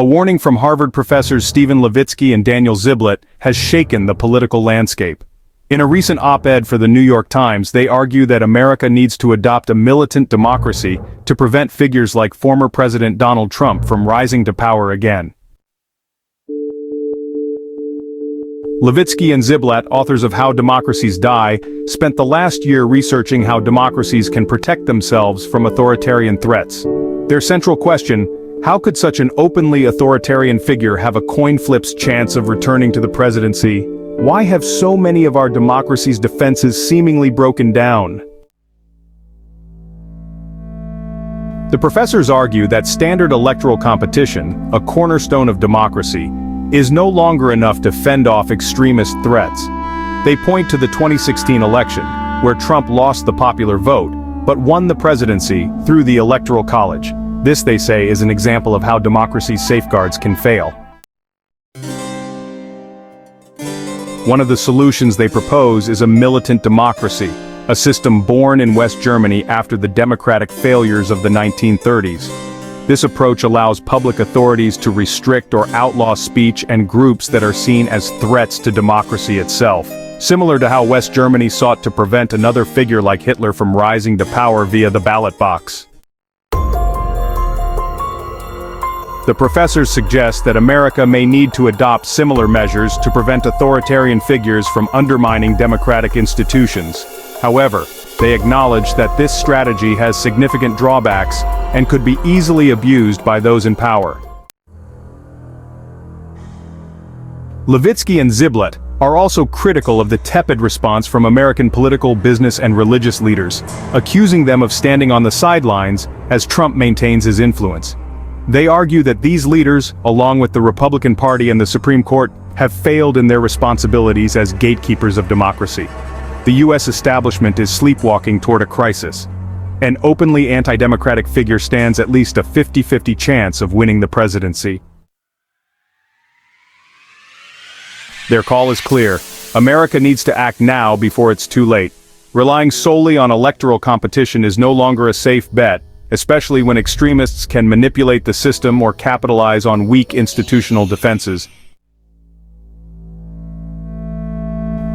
A warning from Harvard professors Stephen Levitsky and Daniel Ziblatt has shaken the political landscape. In a recent op-ed for the New York Times, they argue that America needs to adopt a militant democracy to prevent figures like former President Donald Trump from rising to power again. Levitsky and Ziblatt, authors of How Democracies Die, spent the last year researching how democracies can protect themselves from authoritarian threats. Their central question: how could such an openly authoritarian figure have a coin flip's chance of returning to the presidency? Why have so many of our democracy's defenses seemingly broken down? The professors argue that standard electoral competition, a cornerstone of democracy, is no longer enough to fend off extremist threats. They point to the 2016 election, where Trump lost the popular vote, but won the presidency through the Electoral College. This, they say, is an example of how democracy's safeguards can fail. One of the solutions they propose is a militant democracy, a system born in West Germany after the democratic failures of the 1930s. This approach allows public authorities to restrict or outlaw speech and groups that are seen as threats to democracy itself, similar to how West Germany sought to prevent another figure like Hitler from rising to power via the ballot box. The professors suggest that America may need to adopt similar measures to prevent authoritarian figures from undermining democratic institutions. However, they acknowledge that this strategy has significant drawbacks and could be easily abused by those in power. Levitsky and Ziblatt are also critical of the tepid response from American political, business, and religious leaders, accusing them of standing on the sidelines as Trump maintains his influence. They argue that these leaders, along with the Republican Party and the Supreme Court, have failed in their responsibilities as gatekeepers of democracy. The U.S. establishment is sleepwalking toward a crisis. An openly anti-democratic figure stands at least a 50-50 chance of winning the presidency. Their call is clear. America needs to act now before it's too late. Relying solely on electoral competition is no longer a safe bet, especially when extremists can manipulate the system or capitalize on weak institutional defenses.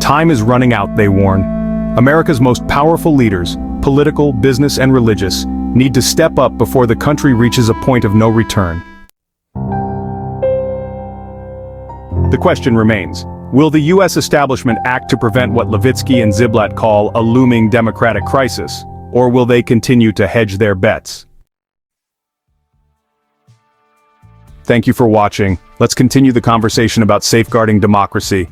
Time is running out, they warn. America's most powerful leaders, political, business, and religious, need to step up before the country reaches a point of no return. The question remains: will the U.S. establishment act to prevent what Levitsky and Ziblatt call a looming democratic crisis? Or will they continue to hedge their bets? Thank you for watching. Let's continue the conversation about safeguarding democracy.